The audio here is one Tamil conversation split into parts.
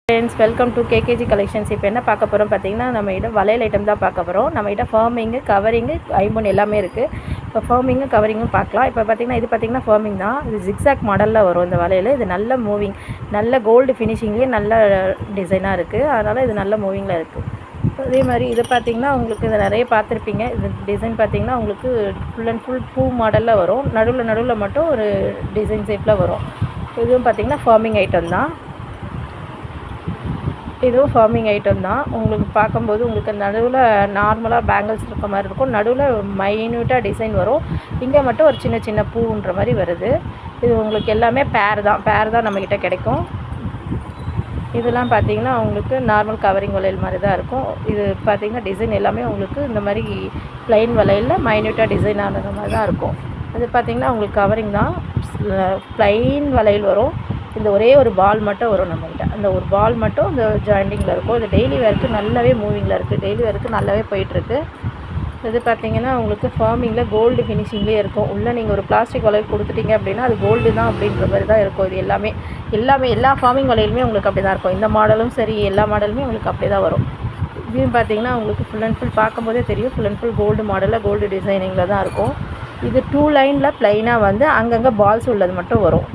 Friends, welcome to KKG collections. இப்போ என்ன பார்க்க போகிறோம் பார்த்தீங்கன்னா, நம்மகிட்ட வளையல் ஐட்டம் தான் பார்க்க போகிறோம். நம்மகிட்ட ஃபர்மிங்கு, கவரிங்கு, ஐம்பொன் எல்லாமே இருக்குது. இப்போ ஃபர்மிங்கும் கவரிங்கும் பார்க்கலாம். இப்போ பார்த்தீங்கன்னா இது பார்த்தீங்கன்னா ஃபர்மிங் தான். இது ஜிக்ஸாக் மாடலில் வரும் இந்த வளையல். இது நல்ல மூவிங், நல்ல கோல்டு ஃபினிஷிங்லேயே நல்ல டிசைனாக இருக்குது. அதனால் இது நல்ல மூவிங்கில் இருக்குது. அதே மாதிரி இது பார்த்திங்கன்னா உங்களுக்கு இதை நிறைய பார்த்துருப்பீங்க. இது டிசைன் பார்த்திங்கன்னா உங்களுக்கு ஃபுல் அண்ட் ஃபுல் பூ மாடலில் வரும். நடுவில் மட்டும் ஒரு டிசைன் ஷேப்பில் வரும். இதுவும் பார்த்திங்கன்னா ஃபர்மிங் ஐட்டம் தான். இதுவும் ஃபார்மிங் ஐட்டம் தான். உங்களுக்கு பார்க்கும்போது உங்களுக்கு நடுவில் நார்மலாக பேங்கிள்ஸ் இருக்க மாதிரி இருக்கும். நடுவில் மைன்யூட்டாக டிசைன் வரும். இங்கே மட்டும் ஒரு சின்ன சின்ன பூன்ற மாதிரி வருது. இது உங்களுக்கு எல்லாமே பேர் தான் நம்மக்கிட்ட கிடைக்கும். இதெல்லாம் பார்த்திங்கன்னா உங்களுக்கு நார்மல் கவரிங் வளையல் மாதிரி தான் இருக்கும். இது பார்த்திங்கன்னா டிசைன் எல்லாமே உங்களுக்கு இந்த மாதிரி ப்ளைன் வளையலில் மைன்யூட்டாக டிசைன் ஆனது மாதிரி தான் இருக்கும். அது பார்த்திங்கன்னா உங்களுக்கு கவரிங் தான். ப்ளைன் வளையல் வரும். இந்த ஒரே ஒரு பால் மட்டும் வரும் நம்மகிட்ட. அந்த ஒரு பால் மட்டும் இந்த ஜாயிண்டிங்கில் இருக்கும். இது டெய்லி வேருக்கு நல்லாவே மூவிங்கில் இருக்குது. டெய்லி வேருக்கு நல்லாவே போயிட்டுருக்கு. இது பார்த்திங்கன்னா உங்களுக்கு ஃபார்மிங்கில் கோல்டு ஃபினிஷிங்லேயே இருக்கும். உள்ளே நீங்கள் ஒரு பிளாஸ்டிக் வளையல் கொடுத்துட்டீங்க அப்படின்னா அது கோல்டு தான் அப்படின்ற மாதிரி தான் இருக்கும். இது எல்லாமே எல்லா ஃபார்மிங் வளையலுமே உங்களுக்கு அப்படி தான் இருக்கும். இந்த மாடலும் சரி, எல்லா மாடலுமே உங்களுக்கு அப்படி தான் வரும். இதுவும் பார்த்திங்கன்னா உங்களுக்கு ஃபுல் அண்ட் ஃபுல் பார்க்கும்போதே தெரியும். ஃபுல் அண்ட் ஃபுல் கோல்டு மாடலில் கோல்டு டிசைனிங்கில் தான் இருக்கும். இது 2 லைனில் ப்ளைனாக வந்து அங்கங்கே பால்ஸ் உள்ளது மட்டும் வரும்.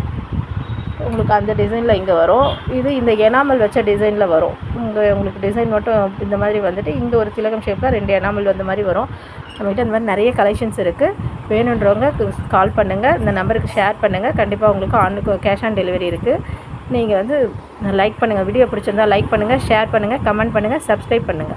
உங்களுக்கு அந்த டிசைனில் இங்கே வரும். இது இந்த எனாமல் வச்ச டிசைனில் வரும். இங்கே உங்களுக்கு டிசைன் மட்டும் இந்த மாதிரி வந்துட்டு இங்கே ஒரு திலகம் ஷேப்பில் 2 எனாமல் வந்த மாதிரி வரும். நம்மகிட்ட இந்த மாதிரி நிறைய கலெக்ஷன்ஸ் இருக்குது. வேணுன்றவங்க கால் பண்ணுங்கள். இந்த நம்பருக்கு ஷேர் பண்ணுங்கள். கண்டிப்பாக உங்களுக்கு கேஷ் ஆன் டெலிவரி இருக்குது. நீங்கள் வந்து லைக் பண்ணுங்கள். வீடியோ பிடிச்சிருந்தால் லைக் பண்ணுங்கள், ஷேர் பண்ணுங்கள், கமெண்ட் பண்ணுங்கள், சப்ஸ்கிரைப் பண்ணுங்கள்.